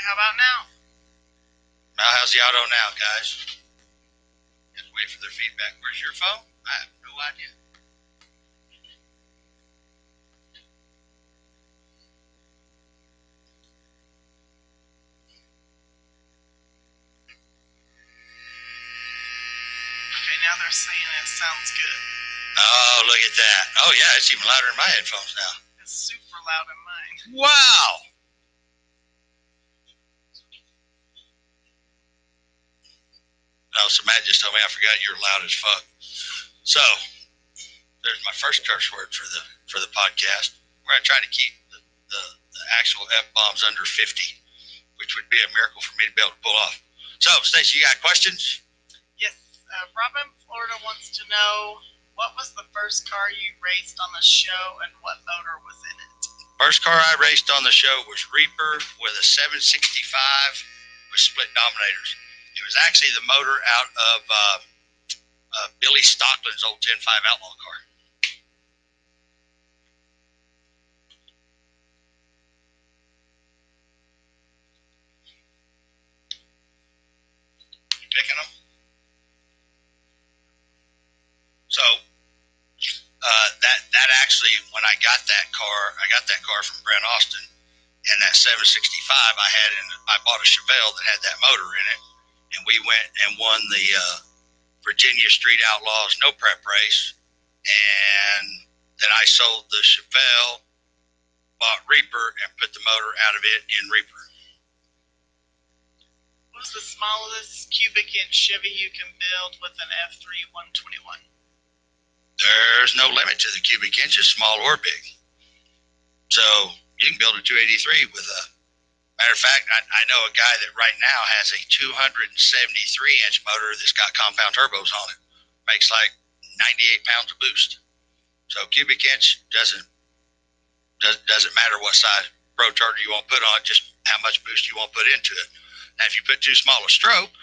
how about now? Now, how's the auto now, guys? Just wait for their feedback. Where's your phone? I have no idea. Okay, now they're saying it sounds good. Oh, look at that. Oh, yeah, it's even louder in my headphones now. It's super loud in mine. Wow. Oh, so Matt just told me I forgot you're loud as fuck. So, there's my first curse word for the podcast. We're gonna try to keep the actual F-bombs under 50, which would be a miracle for me to be able to pull off. So, Stacey, you got questions? Yes, Robin Florida wants to know, what was the first car you raced on the show and what motor was in it? First car I raced on the show was Reaper with a 765 with split dominators. It was actually the motor out of Billy Stockland's old 10.5 Outlaw car. You picking them? So that actually, when I got that car from Brent Austin, and that 765 I bought a Chevelle that had that motor in it, and we went and won the Virginia Street Outlaws no prep race, and then I sold the Chevelle, bought Reaper, and put the motor out of it in Reaper. What's the smallest cubic inch Chevy you can build with an F3 121? There's no limit to the cubic inches, small or big. So you can build a 283 with a, matter of fact, I know a guy that right now has a 273-inch motor that's got compound turbos on it. Makes like 98 pounds of boost. So cubic inch doesn't matter what size Pro Charger you want to put on it, just how much boost you want to put into it. Now, if you put too small a stroke,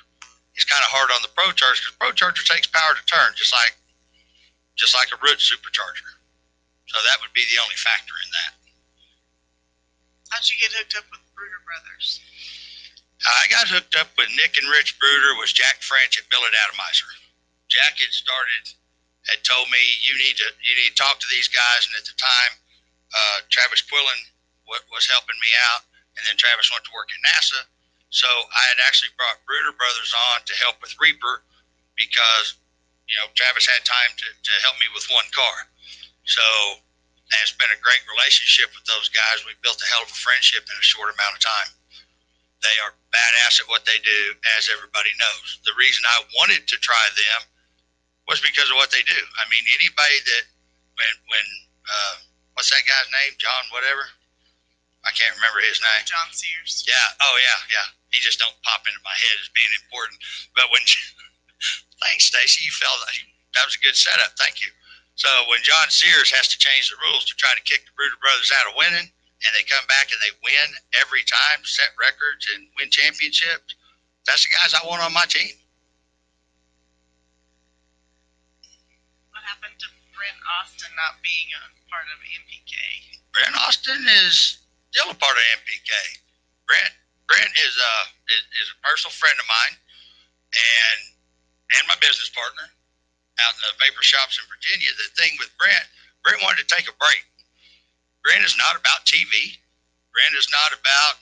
it's kind of hard on the Pro Charger because Pro Charger takes power to turn, just like a Roots supercharger. So that would be the only factor in that. How'd you get hooked up with Bruder Brothers? I got hooked up with Nick and Rich Bruder, was Jack French at Billet Atomizer. Jack had told me, you need to talk to these guys, and at the time, Travis Quillen was helping me out, and then Travis went to work at NASA. So I had actually brought Bruder Brothers on to help with Reaper because, Travis had time to help me with one car. So it's been a great relationship with those guys. We built a hell of a friendship in a short amount of time. They are badass at what they do, as everybody knows. The reason I wanted to try them was because of what they do. I mean, anybody that, when what's that guy's name? John whatever? I can't remember his name. John Sears. Yeah. Oh, yeah. He just don't pop into my head as being important. But when, thanks, Stacey, that was a good setup. Thank you. So when John Sears has to change the rules to try to kick the Bruder Brothers out of winning, and they come back and they win every time, set records and win championships, that's the guys I want on my team. What happened to Brent Austin not being a part of MPK? Brent Austin is still a part of MPK. Brent is a personal friend of mine and my business partner out in the vapor shops in Virginia. The thing with Brent wanted to take a break. Brent is not about TV. Brent is not about,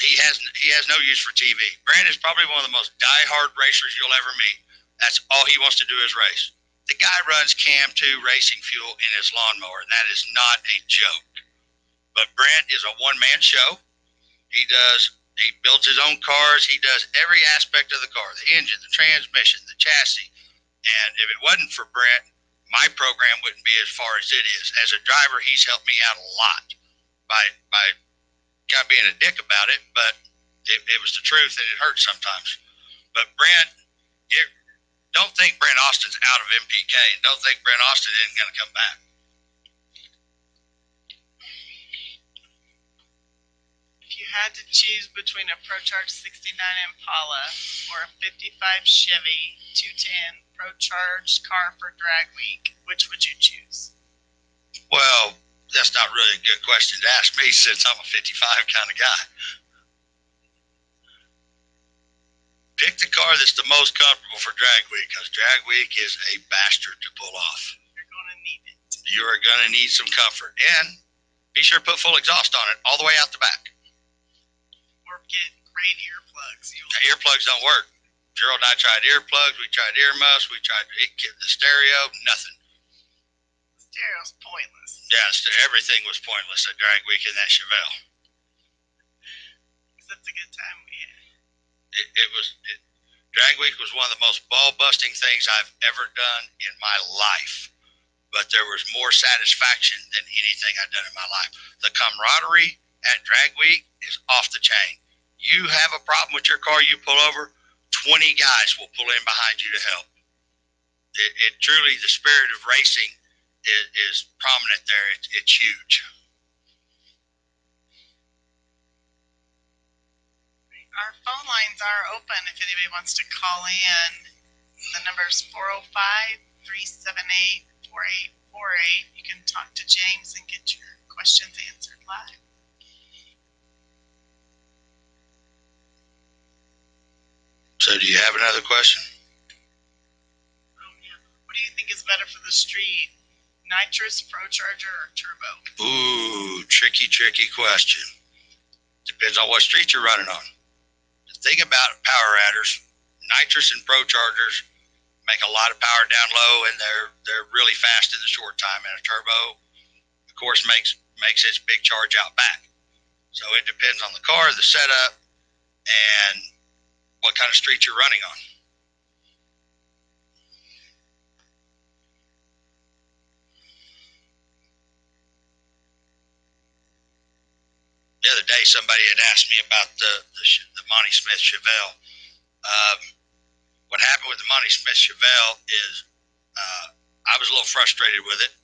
he has no use for TV. Brent is probably one of the most diehard racers you'll ever meet. That's all he wants to do is race. The guy runs Cam 2 racing fuel in his lawnmower, and that is not a joke. But Brent is a one-man show. He builds his own cars. He does every aspect of the car, the engine, the transmission, the chassis. And if it wasn't for Brent, my program wouldn't be as far as it is. As a driver, he's helped me out a lot by kind of being a dick about it, but it was the truth, and it hurts sometimes. But Brent, don't think Brent Austin's out of MPK, and don't think Brent Austin isn't going to come back. If you had to choose between a ProCharge 69 Impala or a 55 Chevy 210 ProCharge car for drag week, which would you choose? Well, that's not really a good question to ask me since I'm a 55 kind of guy. pick the car that's the most comfortable for drag week, because drag week is a bastard to pull off. You're going to need it. You are going to need some comfort, and be sure to put full exhaust on it all the way out the back. Or get great earplugs. Earplugs don't work. Gerald and I tried earplugs. We tried ear muffs. We tried the stereo. Nothing. The stereo's pointless. Yeah, everything was pointless at drag week in that Chevelle. Except the good time we had. Drag week was one of the most ball-busting things I've ever done in my life. But there was more satisfaction than anything I've done in my life. The camaraderie at drag week is off the chain. You have a problem with your car, you pull over, 20 guys will pull in behind you to help. It truly, the spirit of racing is prominent there. It's huge. Our phone lines are open if anybody wants to call in. The number is 405-378-4848. You can talk to James and get your questions answered live. So do you have another question? What do you think is better for the street? Nitrous, ProCharger, or turbo? Ooh, tricky question. Depends on what street you're running on. The thing about power adders, nitrous and ProChargers make a lot of power down low, and they're really fast in the short time. And a turbo, of course, makes its big charge out back. So it depends on the car, the setup, and what kind of street you're running on. The other day, somebody had asked me about the Monty Smith Chevelle. What happened with the Monty Smith Chevelle is I was a little frustrated with it.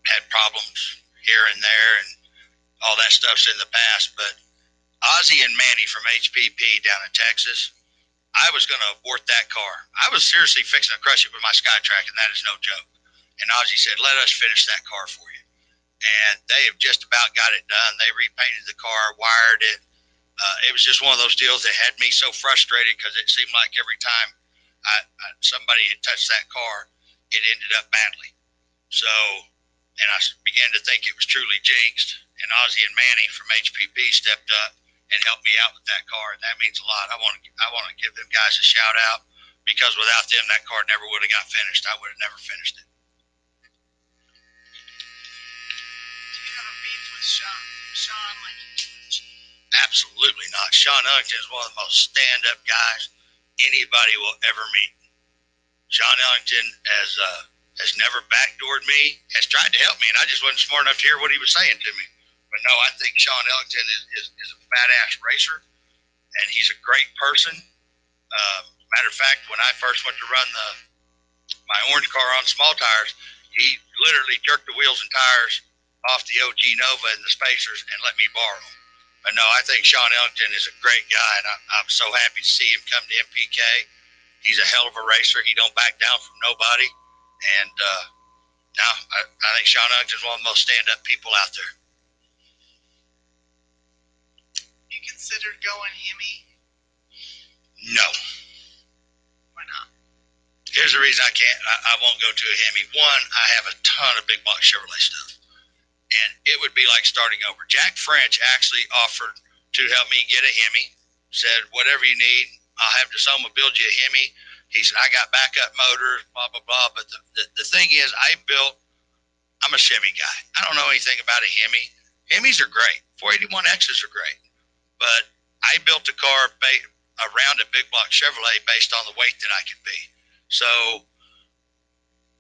Had problems here and there, and all that stuff's in the past. But Ozzie and Manny from HPP down in Texas, I was going to abort that car. I was seriously fixing to crush it with my Skytrack, and that is no joke. And Ozzie said, let us finish that car for you. And they have just about got it done. They repainted the car, wired it. It was just one of those deals that had me so frustrated because it seemed like every time somebody had touched that car, it ended up badly. So, and I began to think it was truly jinxed. And Ozzie and Manny from HPP stepped up and helped me out with that car, and that means a lot. I want to give them guys a shout out, because without them, that car never would have got finished. I would have never finished it. Do you have a beef with Sean? Absolutely not. Sean Ellington is one of the most stand-up guys anybody will ever meet. Sean Ellington has never backdoored me, has tried to help me, and I just wasn't smart enough to hear what he was saying to me. But no, I think Sean Ellington is a badass racer, and he's a great person. Matter of fact, when I first went to run my orange car on small tires, he literally jerked the wheels and tires off the OG Nova and the spacers and let me borrow them. But no, I think Sean Ellington is a great guy, and I'm so happy to see him come to MPK. He's a hell of a racer. He don't back down from nobody. And no, I think Sean Ellington is one of the most stand-up people out there. You considered going Hemi? No. Why not? Here's the reason I won't go to a Hemi. One, I have a ton of big block Chevrolet stuff, and it would be like starting over. Jack French actually offered to help me get a Hemi, said, whatever you need, I'll have DeSoma build you a Hemi. He said, I got backup motors, blah, blah, blah. But the thing is, I'm a Chevy guy. I don't know anything about a Hemi. Hemis are great. 481Xs are great. But I built a car around a big block Chevrolet based on the weight that I could be. So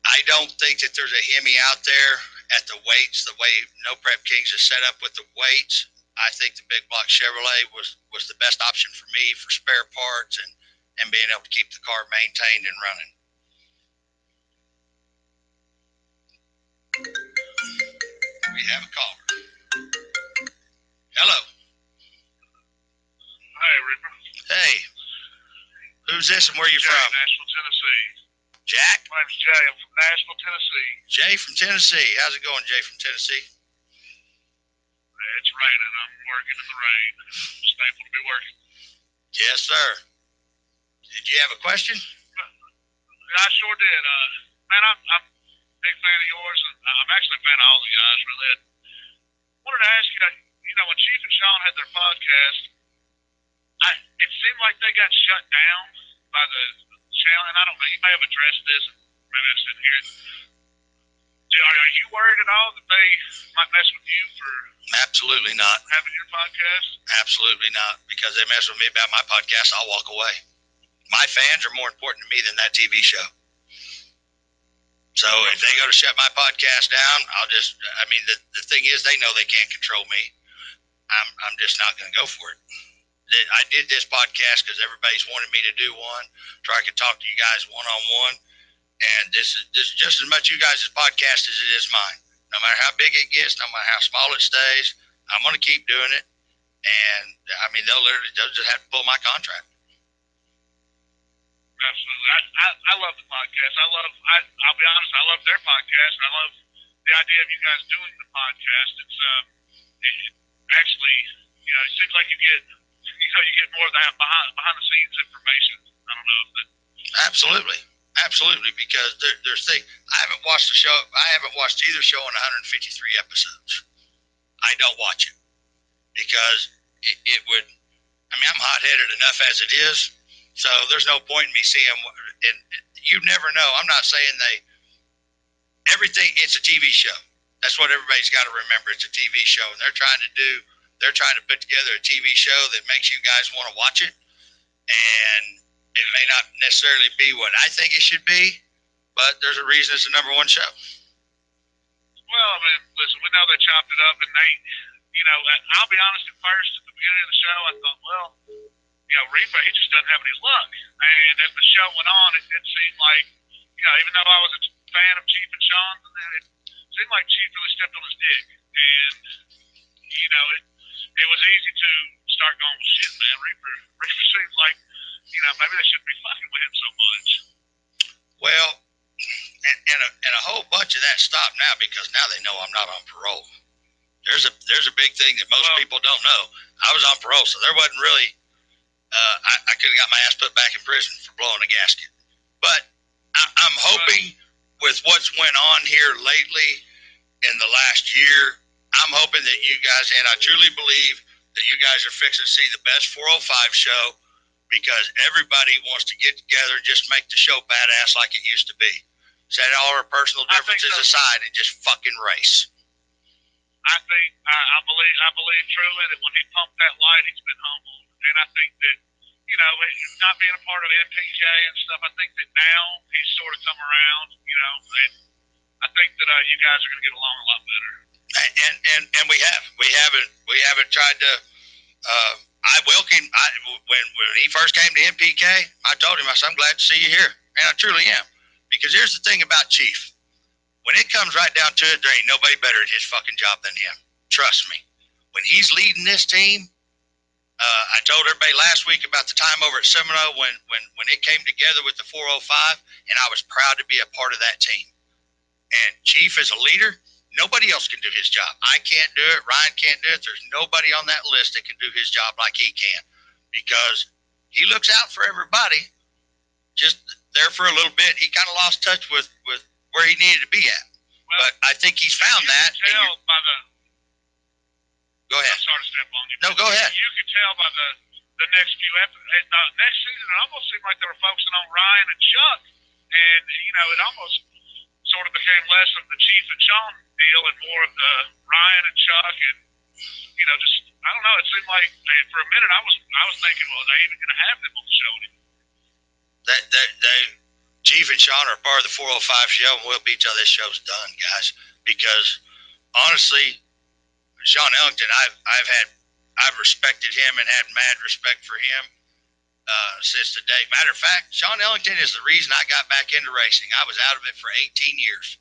I don't think that there's a Hemi out there at the weights, the way No Prep Kings is set up with the weights. I think the big block Chevrolet was the best option for me for spare parts and being able to keep the car maintained and running. We have a caller. Hello. Hi, Reaper. Hey. Who's this and where are you from? Nashville, Tennessee. Jack? My name's Jay. I'm from Nashville, Tennessee. Jay from Tennessee. How's it going, Jay from Tennessee? It's raining. I'm working in the rain. It's thankful to be working. Yes, sir. Did you have a question? I sure did. Man, I'm a big fan of yours, and I'm actually a fan of all the guys, really. I wanted to ask you, when Chief and Sean had their podcast, it seemed like they got shut down by the channel, and I don't know, you may have addressed this, maybe I didn't hear it. Are you worried at all that they might mess with you for Absolutely not. having your podcast? Absolutely not. Because they mess with me about my podcast, I'll walk away. My fans are more important to me than that TV show. So if they go to shut my podcast down, the thing is, they know they can't control me. I'm just not going to go for it. I did this podcast because everybody's wanted me to do one, so I could talk to you guys one-on-one. And this is just as much you guys' podcast as it is mine. No matter how big it gets, no matter how small it stays, I'm going to keep doing it. And they'll just have to pull my contract. Absolutely. I love the podcast. I'll be honest, I love their podcast. I love the idea of you guys doing the podcast. It's it actually, it seems like you get more of that behind the scenes information. I don't know if that. Absolutely, because there's things. I haven't watched the show. I haven't watched either show in 153 episodes. I don't watch it because it would. I mean, I'm hot-headed enough as it is, so there's no point in me seeing. And you never know. I'm not saying everything. It's a TV show. That's what everybody's got to remember. It's a TV show, and they're trying to put together a TV show that makes you guys want to watch it, and it may not necessarily be what I think it should be, but there's a reason it's the #1 show. Well, I mean, listen, we know they chopped it up, and they, I'll be honest, at first, at the beginning of the show, I thought, well, Reaper, he just doesn't have any luck. And as the show went on, it seemed like, even though I was a fan of Chief and Sean, it seemed like Chief really stepped on his dick. And, it was easy to start going, well, shit, man, Reaper seems like, maybe they shouldn't be fucking with him so much. Well, and a whole bunch of that stopped now because now they know I'm not on parole. There's a big thing that most people don't know. I was on parole, so there wasn't really. I could have got my ass put back in prison for blowing a gasket. But I'm hoping with what's went on here lately in the last year, I'm hoping that you guys, and I truly believe that you guys are fixing to see the best 405 show, because everybody wants to get together and just make the show badass like it used to be. Set all our personal differences aside and just fucking race. I believe truly that when he pumped that light, he's been humbled. And I think that, not being a part of NPK and stuff, I think that now he's sort of come around, and I think that you guys are going to get along a lot better. And we haven't tried to, when he first came to NPK, I told him, I said, I'm glad to see you here. And I truly am. Because here's the thing about Chief. When it comes right down to it, there ain't nobody better at his fucking job than him. Trust me. When he's leading this team, I told everybody last week about the time over at Seminole when it came together with the 405, and I was proud to be a part of that team. And Chief is a leader. Nobody else can do his job. I can't do it. Ryan can't do it. There's nobody on that list that can do his job like he can, because he looks out for everybody. Just there for a little bit, he kind of lost touch with where he needed to be at. Well, but I think he's found that. Go ahead. I'm sorry to step on you. No, go ahead. You could tell by the next few episodes. Next season, it almost seemed like they were focusing on Ryan and Chuck, and it almost sort of became less of the Chief and Sean deal and more of the Ryan and Chuck, and just I don't know. It seemed like for a minute I was thinking, well, are they even going to have them on the show anymore? They Chief and Sean are part of the 405 show, and we'll be till this show's done, guys. Because honestly, Sean Ellington, I've respected him and had mad respect for him since the day. Matter of fact, Sean Ellington is the reason I got back into racing. I was out of it for 18 years,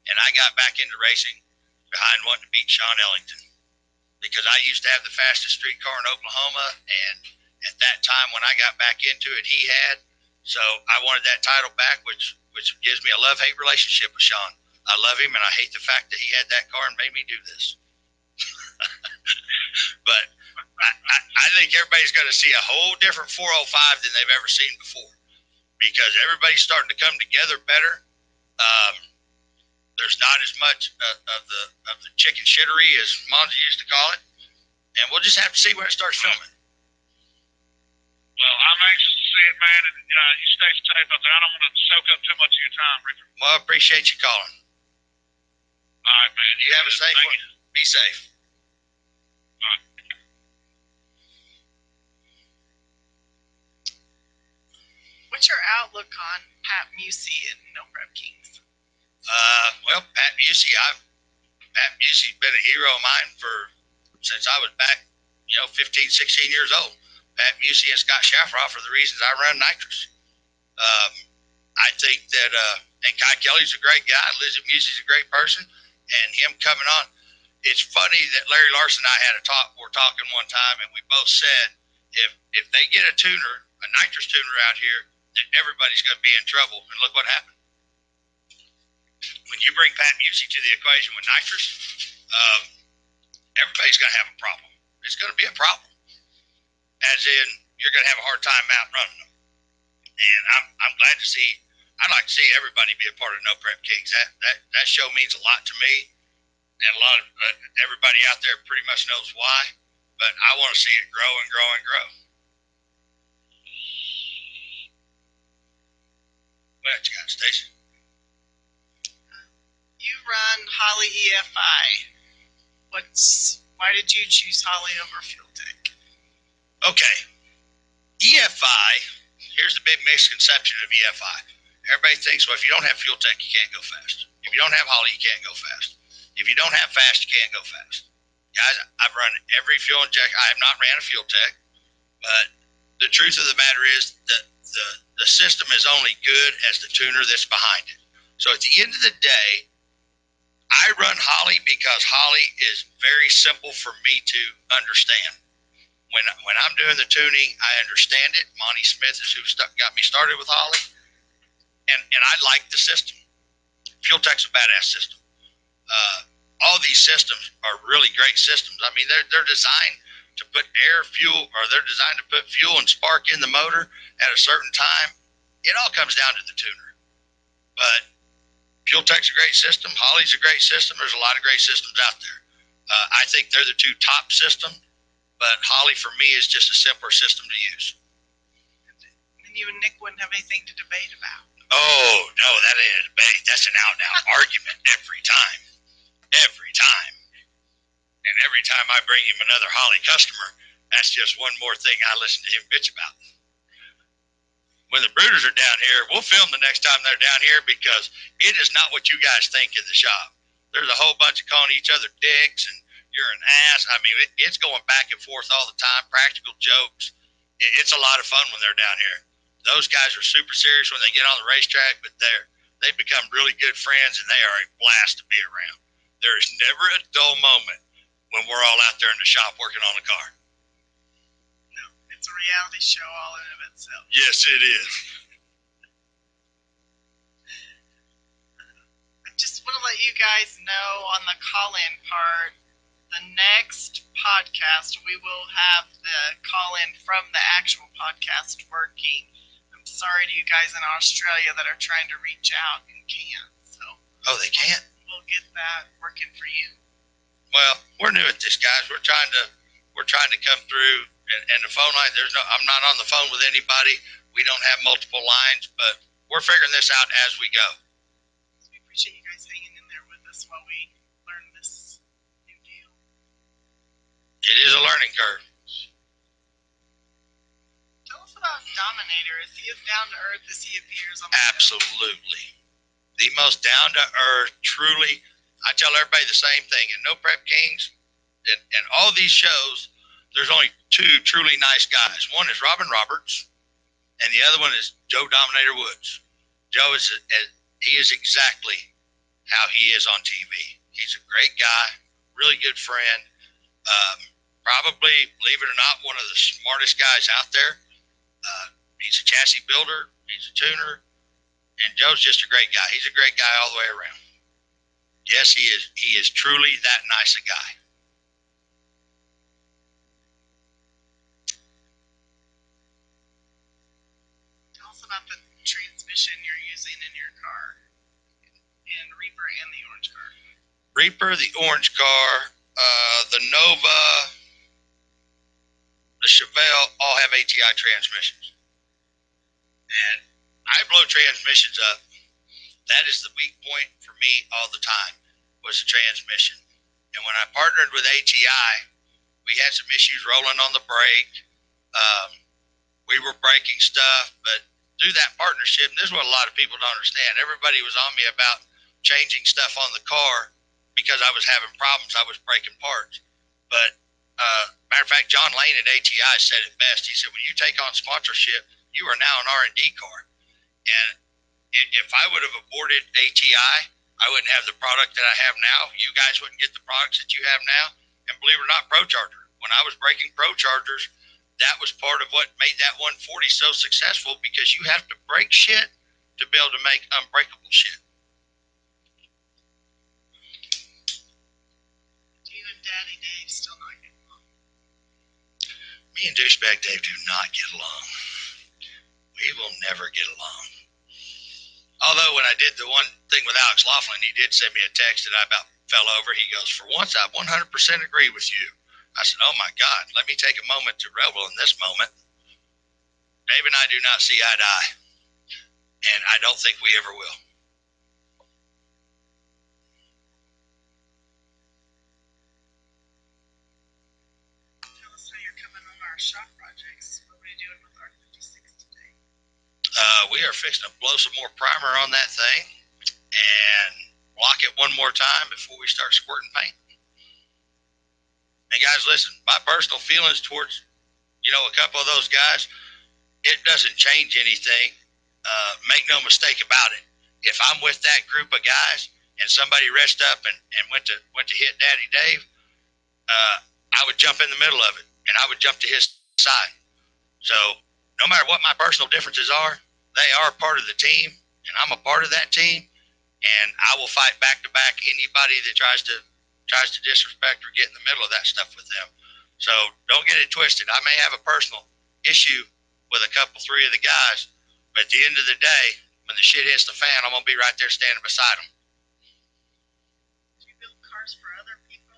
and I got back into racing behind wanting to beat Sean Ellington, because I used to have the fastest street car in Oklahoma, and at that time when I got back into it, he had. So I wanted that title back, which gives me a love-hate relationship with Sean. I love him, and I hate the fact that he had that car and made me do this. But I think everybody's going to see a whole different 405 than they've ever seen before because everybody's starting to come together better. There's not as much of the chicken shittery as Monty used to call it, and we'll just have to see when it starts filming. Well, I'm anxious to see it, man, and you stay safe out there. I don't want to soak up too much of your time, Richard. Well, I appreciate you calling. All right, man. You have a safe one. Be safe. All right. What's your outlook on Pat Musey and No Prep Kings? Well, Pat Busey's been a hero of mine since I was back, 15, 16 years old. Pat Musey and Scott Shafroff are the reasons I run Nitrous. I think that, and Kai Kelly's a great guy. Lizzie Musey's a great person, and him coming on. It's funny that Larry Larson and I had a talk. We're talking one time, and we both said if they get a Nitrous tuner out here, then everybody's going to be in trouble. And look what happened. When you bring Pat Musey to the equation with Nitrous, everybody's going to have a problem. It's going to be a problem. As in, you're going to have a hard time out running them. And I'm glad to see. I'd like to see everybody be a part of No Prep Kings. That show means a lot to me, and a lot of everybody out there pretty much knows why. But I want to see it grow and grow and grow. What you got, Stacey? You run Holly EFI. Why did you choose Holly over Fuel Tech? Okay. EFI, here's the big misconception of EFI. Everybody thinks, well, if you don't have Fuel Tech, you can't go fast. If you don't have Holly, you can't go fast. If you don't have fast, you can't go fast. Guys, I've run every fuel injection. I have not ran a Fuel Tech, but the truth of the matter is that the system is only good as the tuner that's behind it. So at the end of the day, I run Holly because Holly is very simple for me to understand. When I'm doing the tuning, I understand it. Monty Smith is who got me started with Holly, and I like the system. Fuel Tech's a badass system. All these systems are really great systems. I mean, they're designed to put they're designed to put fuel and spark in the motor at a certain time. It all comes down to the tuner. But Fuel Tech's a great system. Holly's a great system. There's a lot of great systems out there. I think they're the two top systems. But Holly, for me, is just a simpler system to use. And you and Nick wouldn't have anything to debate about. Oh, no, that ain't a debate. That's an out-and-out argument every time. Every time. And every time I bring him another Holly customer, that's just one more thing I listen to him bitch about. When the Brooders are down here, we'll film the next time they're down here because it is not what you guys think in the shop. There's a whole bunch of calling each other dicks and you're an ass. I mean, it's going back and forth all the time. Practical jokes. It's a lot of fun when they're down here. Those guys are super serious when they get on the racetrack, but they become really good friends, and they are a blast to be around. There is never a dull moment when we're all out there in the shop working on a car. No, it's a reality show all in of itself. Yes, it is. I just want to let you guys know on the call-in part, the next podcast, we will have the call-in from the actual podcast working. I'm sorry to you guys in Australia that are trying to reach out and can't. So. Oh, they can't? We'll get that working for you. Well, we're new at this, guys. We're trying to come through, and the phone line. I'm not on the phone with anybody. We don't have multiple lines, but we're figuring this out as we go. We appreciate you guys hanging in there with us while we learn this. It is a learning curve. Tell us about Dominator. Is he as down to earth as he appears on the Absolutely. The most down to earth, truly. I tell everybody the same thing. In No Prep Kings and all these shows, there's only two truly nice guys. One is Robin Roberts, and the other one is Joe Dominator Woods. Joe is exactly how he is on TV. He's a great guy, really good friend. Probably, believe it or not, one of the smartest guys out there. He's a chassis builder. He's a tuner. And Joe's just a great guy. He's a great guy all the way around. Yes, he is. He is truly that nice a guy. transmission you're using in your car? In Reaper and the orange car. Reaper, the orange car, the Nova, the Chevelle all have ATI transmissions. And I blow transmissions up. That is the weak point for me all the time, was the transmission. And when I partnered with ATI, we had some issues rolling on the brake. We were breaking stuff, but through that partnership, and this is what a lot of people don't understand, everybody was on me about changing stuff on the car because I was having problems. I was breaking parts. But matter of fact, John Lane at ATI said it best. He said, when you take on sponsorship, you are now an R&D car. And if I would have aborted ATI, I wouldn't have the product that I have now. You guys wouldn't get the products that you have now. And believe it or not, ProCharger. When I was breaking ProChargers, that was part of what made that 140 so successful, because you have to break shit to be able to make unbreakable shit. Do you and Daddy Dave still not get along? Me and Douchebag Dave do not get along. We will never get along. Although when I did the one thing with Alex Laughlin, he did send me a text that I about fell over. He goes, for once, I 100% agree with you. I said, oh my God, let me take a moment to revel in this moment. Dave and I do not see eye to eye. And I don't think we ever will. Tell us how you're coming on our shop projects. What are we doing with our 56 today? We are fixing to blow some more primer on that thing and lock it one more time before we start squirting paint. And guys, listen, my personal feelings towards, a couple of those guys, it doesn't change anything. Make no mistake about it. If I'm with that group of guys and somebody reached up and went to hit Daddy Dave, I would jump in the middle of it and I would jump to his side. So no matter what my personal differences are, they are part of the team and I'm a part of that team, and I will fight back to back anybody that tries to disrespect or get in the middle of that stuff with them. So don't get it twisted. I may have a personal issue with a couple, three of the guys, but at the end of the day, when the shit hits the fan, I'm going to be right there standing beside them. Do you build cars for other people?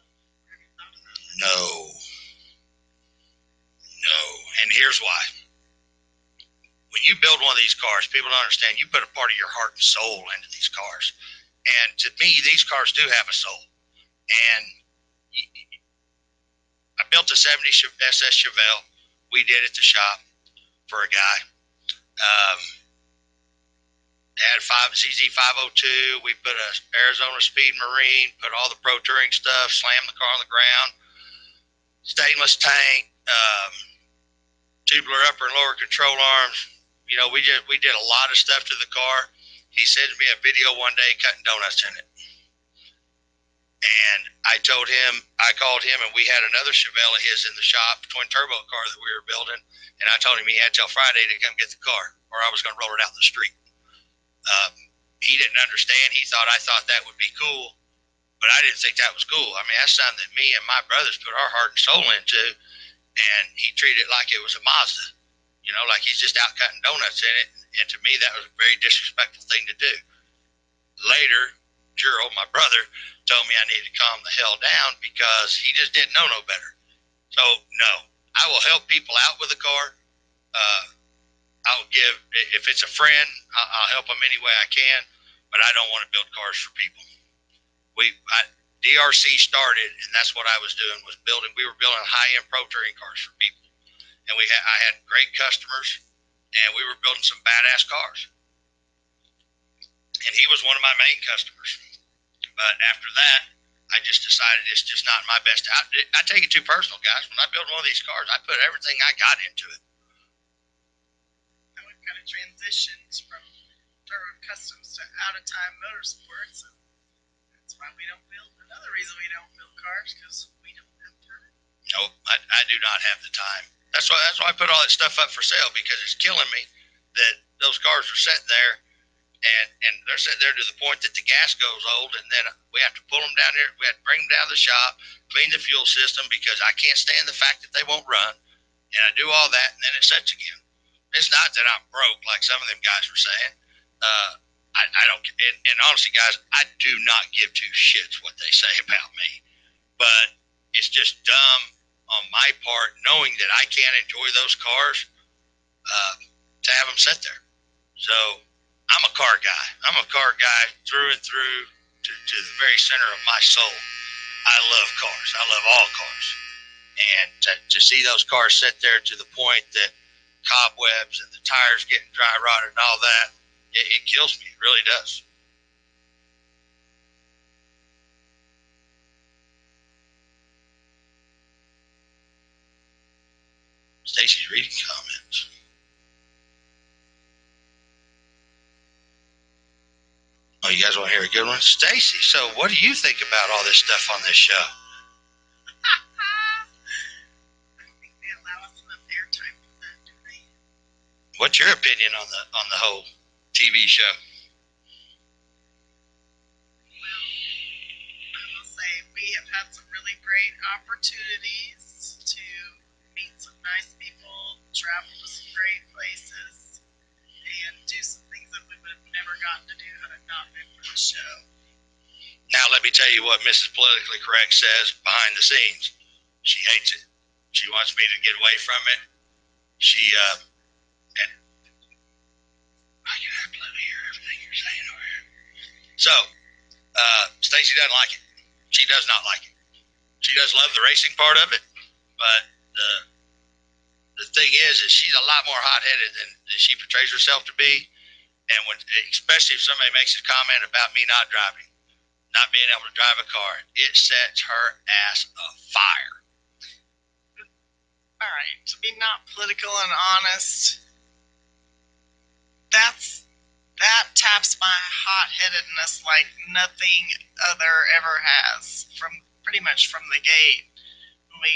Have you thought of that? No. And here's why. When you build one of these cars, people don't understand, you put a part of your heart and soul into these cars. And to me, these cars do have a soul. And I built a 70 SS Chevelle. We did at the shop for a guy. Had a ZZ 502. We put a Arizona Speed Marine, put all the Pro Touring stuff, slammed the car on the ground. Stainless tank, tubular upper and lower control arms. We did a lot of stuff to the car. He sends me a video one day cutting donuts in it. And I called him, and we had another Chevelle of his in the shop, twin turbo car that we were building. And I told him he had till Friday to come get the car, or I was going to roll it out in the street. He didn't understand. I thought that would be cool, but I didn't think that was cool. I mean, that's something that me and my brothers put our heart and soul into, and he treated it like it was a Mazda, like he's just out cutting donuts in it. And to me, that was a very disrespectful thing to do. Later, Gerald, my brother, told me I needed to calm the hell down because he just didn't know no better. So, no, I will help people out with a car. I'll give, if it's a friend, I'll help them any way I can, but I don't want to build cars for people. DRC started, and that's what I was doing, we were building high-end Pro Touring cars for people. And I had great customers, and we were building some badass cars. And he was one of my main customers. But after that, I just decided it's just not my best. I take it too personal, guys. When I build one of these cars, I put everything I got into it. And we've got to transition from Turbo Customs to out-of-time motorsports. And that's why we don't build. Another reason we don't build cars, because we don't have time. Nope, I do not have the time. That's why I put all that stuff up for sale, because it's killing me that those cars are sitting there and they're sitting there to the point that the gas goes old, and then we have to pull them down here. We have to bring them down to the shop, clean the fuel system, because I can't stand the fact that they won't run. And I do all that, and then it sets again. It's not that I'm broke like some of them guys were saying. I don't, and honestly, guys, I do not give two shits what they say about me. But it's just dumb on my part, knowing that I can't enjoy those cars, to have them sit there. So I'm a car guy. I'm a car guy through and through to the very center of my soul. I love cars. I love all cars. And to see those cars sit there to the point that cobwebs and the tires getting dry rotted and all that, it kills me. It really does. Stacy's reading comments. Oh, you guys want to hear a good one? Stacy, so what do you think about all this stuff on this show? I don't think they allow us enough airtime for that, do they? What's your opinion on the whole TV show? Well, I will say we have had some really great opportunities to meet some nice people, travel to some great places, and do some things that we would have never gotten to do had it not been for the show. Now, let me tell you what Mrs. Politically Correct says behind the scenes. She hates it. She wants me to get away from it. She, and I can absolutely hear everything you're saying over here. So, Stacy doesn't like it. She does not like it. She does love the racing part of it, but the thing is she's a lot more hot-headed than she portrays herself to be. And when, especially if somebody makes a comment about me not driving, not being able to drive a car, it sets her ass afire. All right, to be not political and honest, that taps my hot-headedness like nothing other ever has, from pretty much from the gate. When we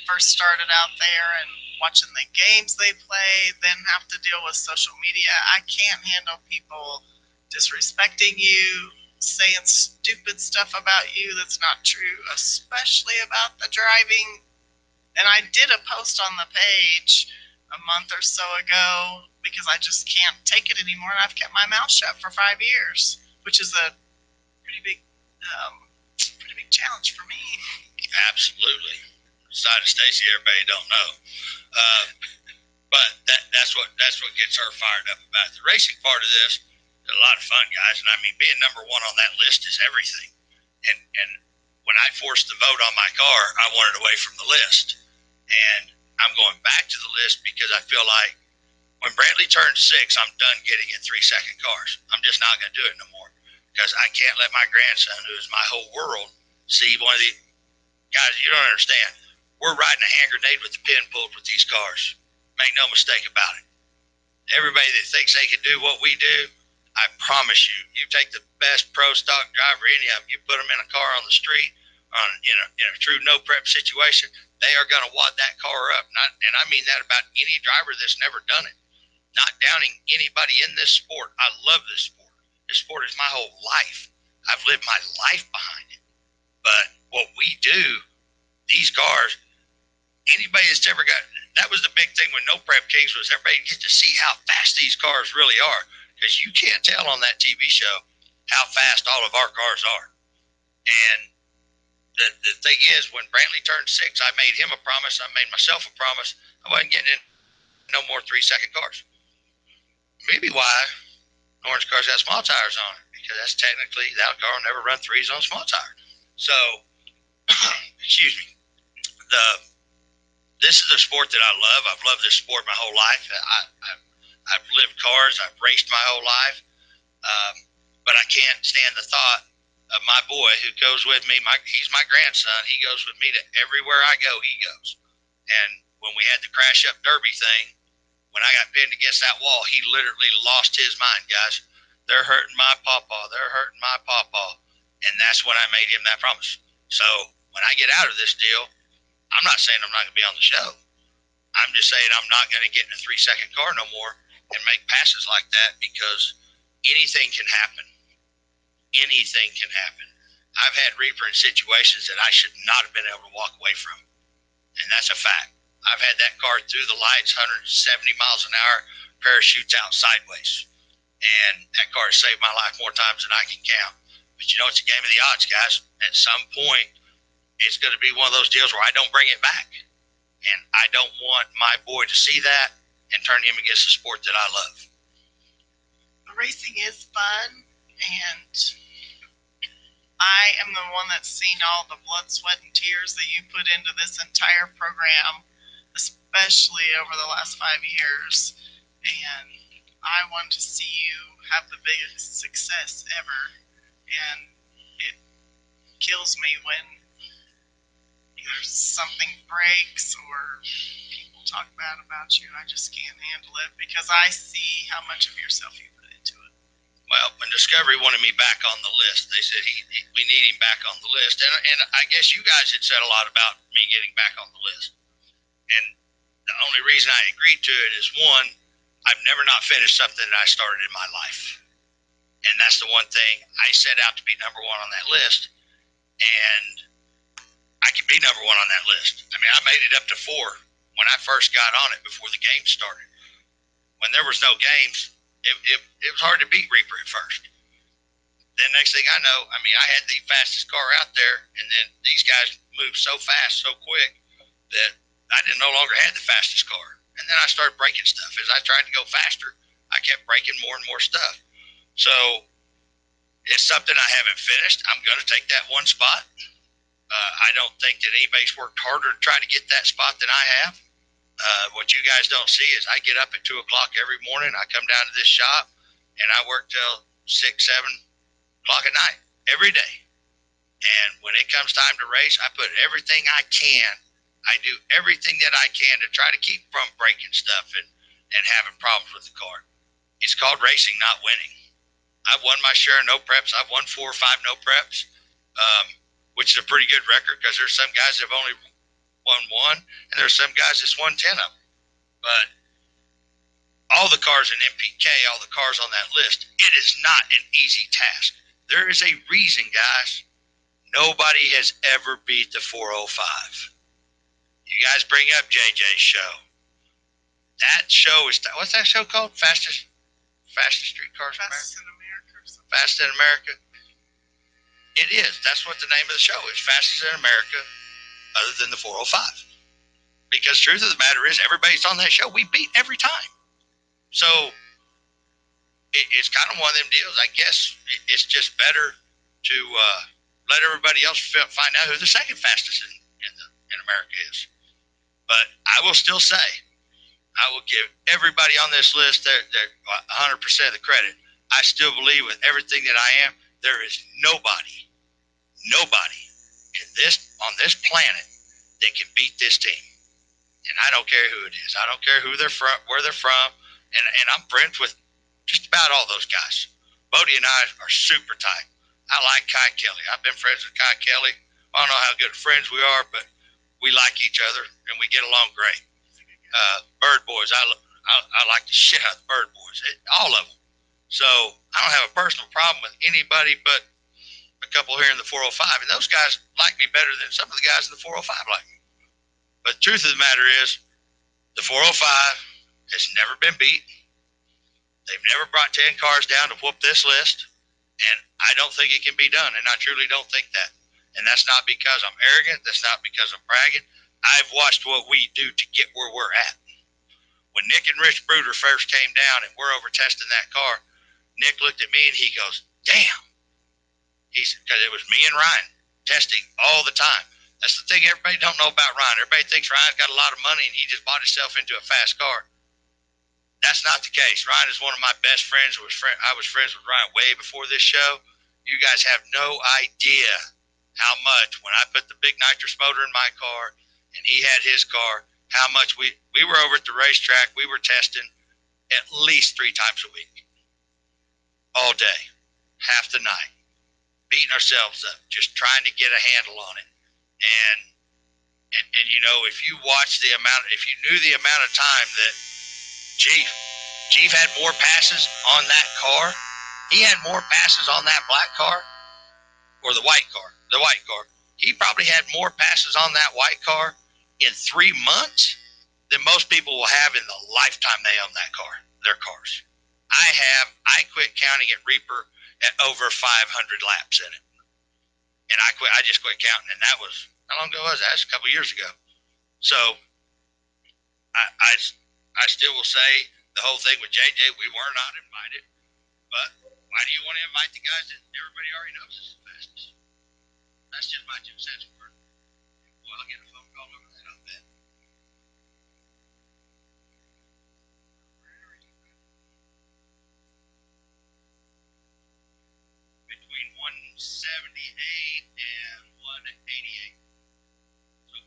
first started out there and watching the games they play, then have to deal with social media. I can't handle people disrespecting you, saying stupid stuff about you that's not true, especially about the driving. And I did a post on the page a month or so ago because I just can't take it anymore, and I've kept my mouth shut for 5 years, which is a pretty big challenge for me. Absolutely. Side of Stacy, everybody don't know, but that's what gets her fired up about it. The racing part of this is a lot of fun, guys, and I mean, being number one on that list is everything. And when I forced the vote on my car, I wanted away from the list, and I'm going back to the list because I feel like when Brantley turns 6, I'm done getting in 3-second cars. I'm just not going to do it no more because I can't let my grandson, who is my whole world, see one of the guys. You don't understand. We're riding a hand grenade with the pin pulled with these cars. Make no mistake about it. Everybody that thinks they can do what we do, I promise you, you take the best pro stock driver, any of them, you put them in a car on the street, in a true no prep situation, they are going to wad that car up. And I mean that about any driver that's never done it. Not downing anybody in this sport. I love this sport. This sport is my whole life. I've lived my life behind it. But what we do, these cars, anybody that's ever got, that was the big thing with No Prep Kings, was everybody gets to see how fast these cars really are. Because you can't tell on that TV show how fast all of our cars are. And the thing is, when Brantley turned 6, I made him a promise. I made myself a promise. I wasn't getting in no more 3-second cars. Maybe why orange cars have small tires on it, because that's technically, that car will never run 3s on a small tire. So, excuse me. This is a sport that I love. I've loved this sport my whole life. I've lived cars. I've raced my whole life. But I can't stand the thought of my boy who goes with me. He's my grandson. He goes with me to everywhere I go, he goes. And when we had the crash up derby thing, when I got pinned against that wall, he literally lost his mind, guys. They're hurting my pawpaw. They're hurting my pawpaw. And that's when I made him that promise. So when I get out of this deal, I'm not saying I'm not going to be on the show. I'm just saying I'm not going to get in a 3-second car no more and make passes like that, because anything can happen. Anything can happen. I've had reaper in situations that I should not have been able to walk away from. And that's a fact. I've had that car through the lights, 170 miles an hour, parachutes out sideways. And that car has saved my life more times than I can count. But you know, it's a game of the odds, guys. At some point, it's going to be one of those deals where I don't bring it back. And I don't want my boy to see that and turn him against the sport that I love. Racing is fun, and I am the one that's seen all the blood, sweat, and tears that you put into this entire program, especially over the last 5 years. And I want to see you have the biggest success ever. And it kills me when either something breaks or people talk bad about you. I just can't handle it because I see how much of yourself you put into it. Well, when Discovery wanted me back on the list, they said we need him back on the list. And I guess you guys had said a lot about me getting back on the list. And the only reason I agreed to it is, one, I've never not finished something that I started in my life. And that's the one thing I set out to be number one on that list. And I can be number one on that list. I mean, I made it up to 4 when I first got on it before the game started. When there was no games, it was hard to beat Reaper at first. Then next thing I know, I mean, I had the fastest car out there, and then these guys moved so fast, so quick, that I no longer had the fastest car. And then I started breaking stuff. As I tried to go faster, I kept breaking more and more stuff. So it's something I haven't finished. I'm going to take that one spot. I don't think that anybody's worked harder to try to get that spot than I have. What you guys don't see is I get up at 2 o'clock every morning. I come down to this shop, and I work till 6, 7 o'clock at night every day. And when it comes time to race, I put everything I can. I do everything that I can to try to keep from breaking stuff and having problems with the car. It's called racing, not winning. I've won my share of no preps. I've won 4 or 5 no preps, which is a pretty good record because there's some guys that have only won 1, and there's some guys that's won 10 of them. But all the cars in MPK, all the cars on that list, it is not an easy task. There is a reason, guys. Nobody has ever beat the 405. You guys bring up JJ's show. That show is, what's that show called? Fastest Street Cars in America? Fastest in America. It is. That's what the name of the show is. Fastest in America, other than the 405. Because the truth of the matter is, everybody's on that show, we beat every time. So it's kind of one of them deals. I guess it's just better to let everybody else find out who the second fastest in America is. But I will still say, I will give everybody on this list their 100% of the credit. I still believe with everything that I am, there is nobody on this planet that can beat this team. And I don't care who it is. I don't care who they're from, where they're from. And I'm friends with just about all those guys. Bodie and I are super tight. I like Kai Kelly. I've been friends with Kai Kelly. I don't know how good friends we are, but we like each other and we get along great. Bird Boys, I like the shit out of the Bird Boys, all of them. So I don't have a personal problem with anybody but a couple here in the 405. And those guys like me better than some of the guys in the 405 like me. But the truth of the matter is, the 405 has never been beat. They've never brought 10 cars down to whoop this list. And I don't think it can be done. And I truly don't think that. And that's not because I'm arrogant. That's not because I'm bragging. I've watched what we do to get where we're at. When Nick and Rich Bruder first came down and we're over testing that car, Nick looked at me and he goes, damn. He said, because it was me and Ryan testing all the time. That's the thing everybody don't know about Ryan. Everybody thinks Ryan's got a lot of money and he just bought himself into a fast car. That's not the case. Ryan is one of my best friends. I was friends with Ryan way before this show. You guys have no idea how much, when I put the big nitrous motor in my car and he had his car, how much we were over at the racetrack. We were testing at least 3 times a week. All day, half the night, beating ourselves up, just trying to get a handle on it. And you know, if you knew the amount of time that Chief had more passes on that car, he had more passes on that black car, or the white car. He probably had more passes on that white car in 3 months than most people will have in the lifetime they own their cars. I quit counting at Reaper at over 500 laps in it. And I just quit counting. And that was, how long ago was that? That's a couple years ago. So I still will say the whole thing with JJ, we were not invited. But why do you want to invite the guys that everybody already knows is the fastest? That's just my 2 cents for it. Well, I'll get a phone call over that, I'll bet. Between 178 and 188. So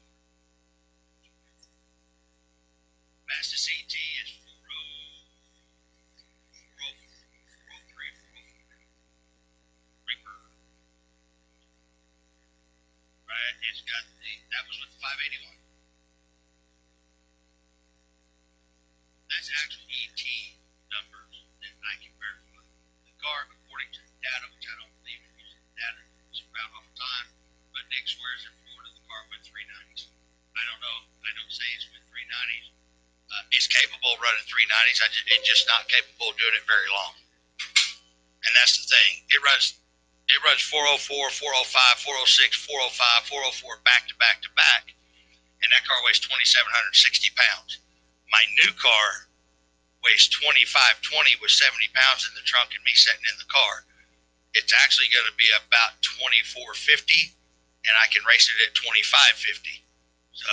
fastest CT is 403, 404. Reaper. Right, it's got that was with the 581. That's actual ET numbers that I can verify. The car, according to the data, which I don't believe in using the data, it's around all the time, but Nick swears in Florida the car went 390s. I don't know. I don't say it's with 390s. It's capable of running 390s. It's just not capable of doing it very long. And that's the thing. It runs 404, 405, 406, 405, 404 back to back to back. And that car weighs 2,760 pounds. My new car weighs 2,520 with 70 pounds in the trunk and me sitting in the car. It's actually going to be about 2,450, and I can race it at 2,550. So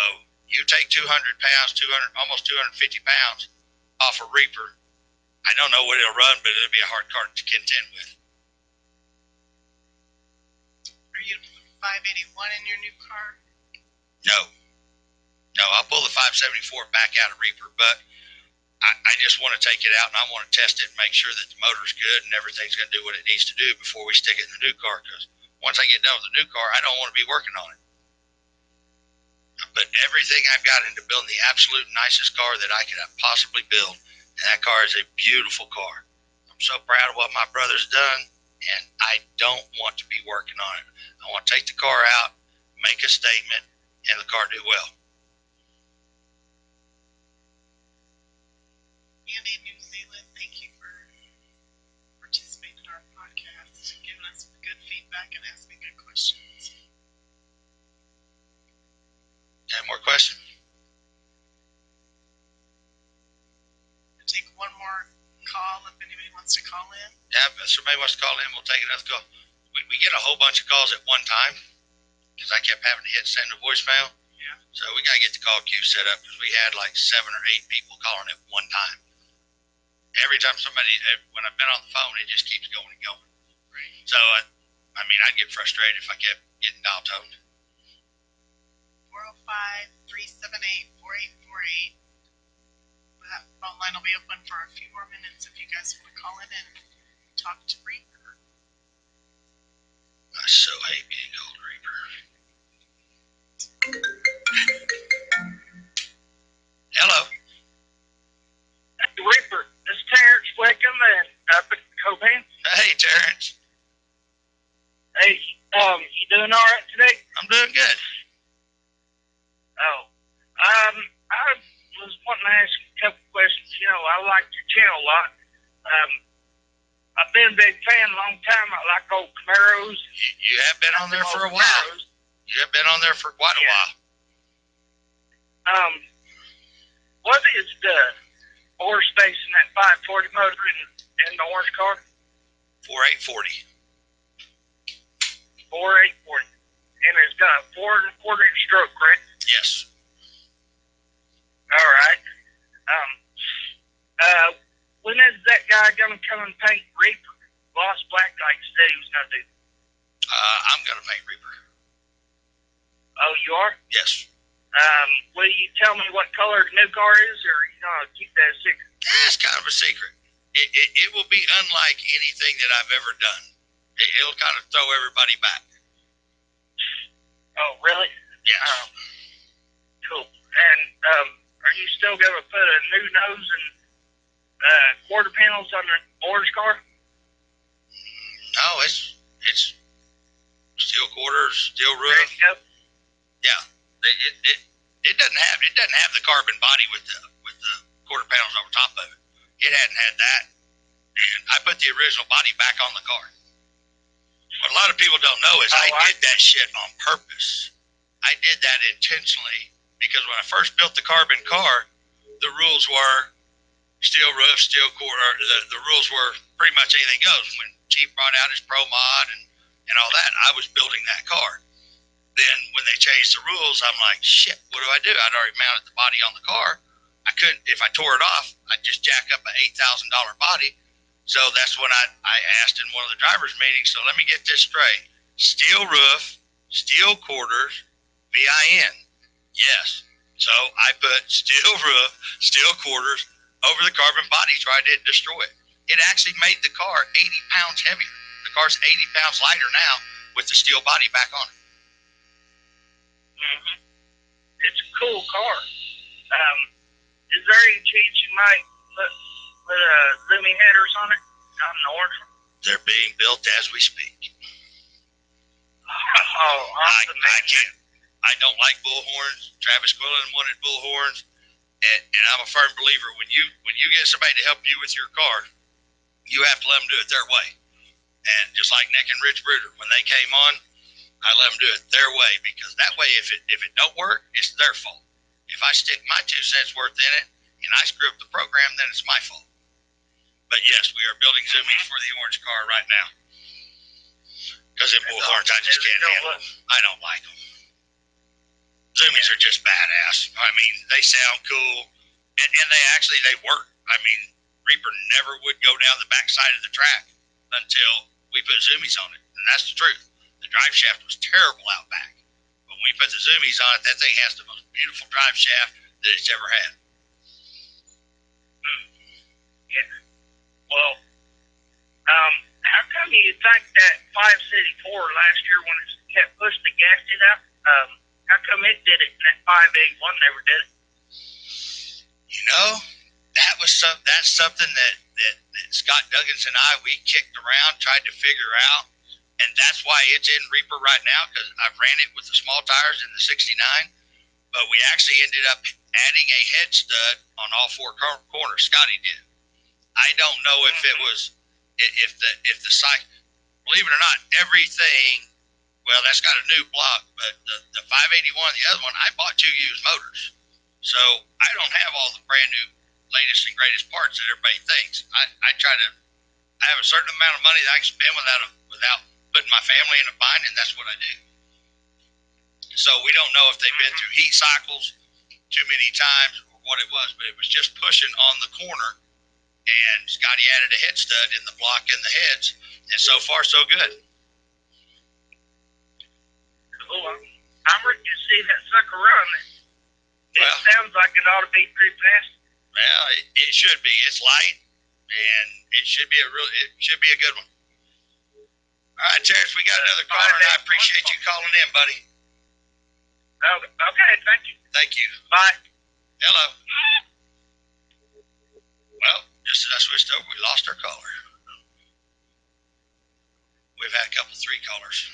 you take 200 pounds, almost 250 pounds off a Reaper. I don't know what it'll run, but it'll be a hard car to contend with. Are you 581 in your new car? No, I'll pull the 574 back out of Reaper, but I just want to take it out and I want to test it and make sure that the motor's good and everything's going to do what it needs to do before we stick it in the new car. Because once I get done with the new car, I don't want to be working on it. I put everything I've got into building the absolute nicest car that I could possibly build, and that car is a beautiful car. I'm so proud of what my brother's done, and I don't want to be working on it. I want to take the car out, make a statement, and the car do well. Andy in New Zealand, thank you for participating in our podcast, giving us good feedback and asking good questions. Any more questions? We'll take one more call if anybody wants to call in. Yeah, if somebody wants to call in, we'll take another call. We get a whole bunch of calls at one time because I kept having to send a voicemail. Yeah. So we got to get the call queue set up because we had like 7 or 8 people calling at one time. Every time when I've been on the phone, it just keeps going and going. Right. So, I'd get frustrated if I kept getting dial toned. 405-378-4848. That phone line will be open for a few more minutes if you guys want to call in and talk to Reaper. I so hate being old Reaper. Hello. Reaper, this is Terrence Wickham and up at Copan. Hey, Terrence. Hey, you doing all right today? I'm doing good. Oh, I was wanting to ask a couple questions. You know, I like your channel a lot. I've been a big fan a long time. I like old Camaros. You have been on there for a while. You have been on there for quite a while. What is the horse space in that 540 motor in the orange car? 4840. 4840. And it's got a 4 1/4 inch stroke, correct? Yes. All right. When is that guy going to come and paint Reaper gloss black like he said he was going to do? I'm going to paint Reaper. Oh, you are? Yes. Will you tell me what color the new car is, or are you going to keep that a secret? That's kind of a secret. It will be unlike anything that I've ever done. It'll kind of throw everybody back. Oh, really? Yes. Cool. And are you still going to put a new nose and quarter panels on the orange car? No, it's steel quarters, steel roof. Yeah. It doesn't have the carbon body with the quarter panels over top of it. It hadn't had that and I put the original body back on the car. What a lot of people don't know is I did that shit on purpose. I did that intentionally because when I first built the carbon car, the rules were steel roof, steel core. The rules were pretty much anything goes. When Chief brought out his Pro Mod and all that, I was building that car. Then when they changed the rules, I'm like, shit, what do I do? I'd already mounted the body on the car. I couldn't, if I tore it off, I'd just jack up an $8,000 body. So that's when I asked in one of the drivers' meetings, so let me get this straight. Steel roof, steel quarters, VIN. Yes. So I put steel roof, steel quarters over the carbon body so I didn't destroy it. It actually made the car 80 pounds heavier. The car's 80 pounds lighter now with the steel body back on it. Mm-hmm. It's a cool car. Is there any chance you might put Zoomy headers on it on the orange one? They're being built as we speak. Oh, awesome. I can't. I don't like bullhorns. Travis Quillen wanted bullhorns, and I'm a firm believer when you get somebody to help you with your car, you have to let them do it their way. And just like Nick and Rich Bruder, when they came on, I let them do it their way because that way, if it don't work, it's their fault. If I stick my 2 cents worth in it and I screw up the program, then it's my fault. But yes, we are building Zoomies for the orange car right now. Because in bullhorns, I just can't handle them. I don't like them. Zoomies are just badass. I mean, they sound cool, and they work. I mean, Reaper never would go down the backside of the track until we put Zoomies on it, and that's the truth. The drive shaft was terrible out back. But when we put the Zoomies on it, that thing has the most beautiful drive shaft that it's ever had. Yeah. Well, how come you think that 574 last year when it kept pushing the gasket out, how come it did it and that 581 never did it? You know, that's something that Scott Duggins and we kicked around, tried to figure out. And that's why it's in Reaper right now, because I've ran it with the small tires in the 69, but we actually ended up adding a head stud on all 4 corners. Scotty did. I don't know if it was, if the site, believe it or not, everything, well, that's got a new block, but the 581, the other one, I bought 2 used motors. So I don't have all the brand new latest and greatest parts that everybody thinks. I have a certain amount of money that I can spend without putting my family in a bind, and that's what I do. So we don't know if they've been through heat cycles too many times or what it was, but it was just pushing on the corner, and Scotty added a head stud in the block and the heads, and so far so good. Cool. I'm ready to see that sucker run. It sounds like it ought to be pretty fast. Well, it should be. It's light, and it should be a good one. All right, Terrence, we got another caller, and I appreciate you calling in, buddy. Okay, thank you. Thank you. Bye. Hello. Well, just as I switched over, we lost our caller. We've had a couple, 3 callers.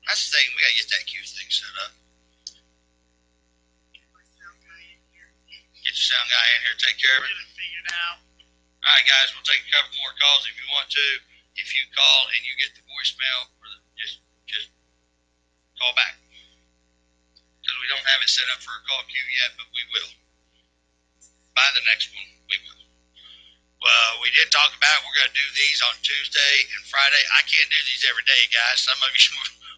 That's the thing. We got to get that queue thing set up. Get your sound guy in here, take care of it. Get it figured out. All right, guys, we'll take a couple more calls if you want to. If you call and you get the voicemail, just call back. Because we don't have it set up for a call queue yet, but we will. By the next one, we will. Well, we did talk about we're going to do these on Tuesday and Friday. I can't do these every day, guys. Some of you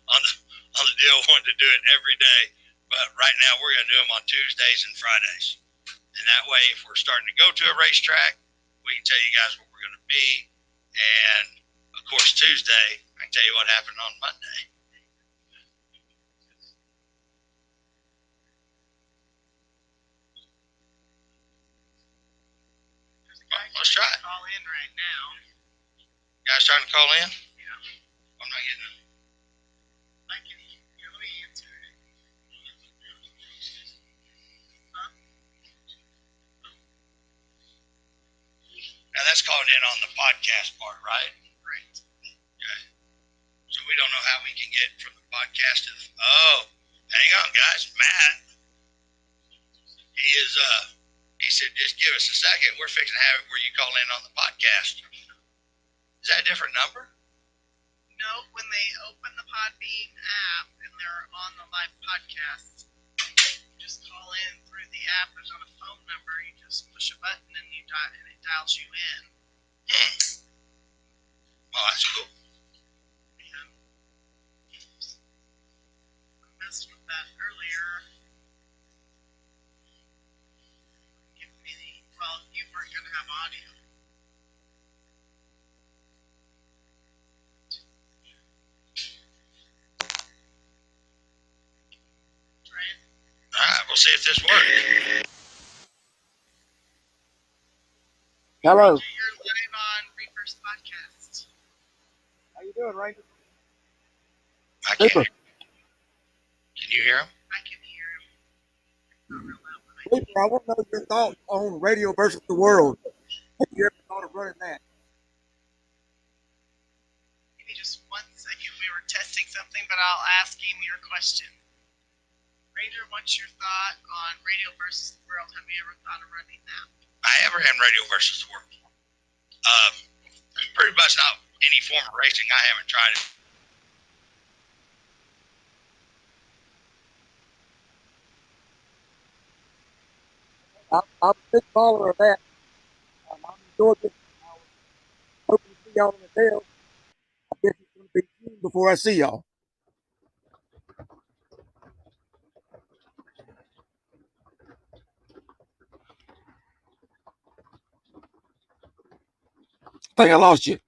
on the deal wanted to do it every day. But right now, we're going to do them on Tuesdays and Fridays. And that way, if we're starting to go to a racetrack, we can tell you guys what we're going to be. And, of course, Tuesday, I can tell you what happened on Monday. Let's try it. Call in right now. Guys trying to call in? Yeah. I'm not getting it. I can go answer it. Huh? Now, that's calling in on the podcast part, right? Right. Okay. So we don't know how we can get from the podcast to the... Oh, hang on, guys. Matt, he said, just give us a second. We're fixing to have it where you call in on the podcast. Is that a different number? No, when they open the Podbean app and they're on the live podcast, you just call in through the app. There's not a phone number. You just push a button and it dials you in. Oh, that's cool. And I messed with that earlier. Give me well, you weren't going to have audio. All right, we'll see if this works. Hello. You're live on Reaper's podcast. How you doing, Ranger? I can't. Reaper. Can you hear him? I can hear him. Not real loud, but I can. Reaper, I want to know your thoughts on Radio versus the World. Have you ever thought of running that? Give me just 1 second. We were testing something, but I'll ask him your question. Ranger, what's your thought on Radio versus the World? Have you ever thought of running that? I ever ran Radio versus the World. Pretty much not any form of racing. I haven't tried it. I'm a big follower of that. I'm in Georgia. I was hoping to see y'all in the Dale. I guess it's going to be June before I see y'all. I think I lost you.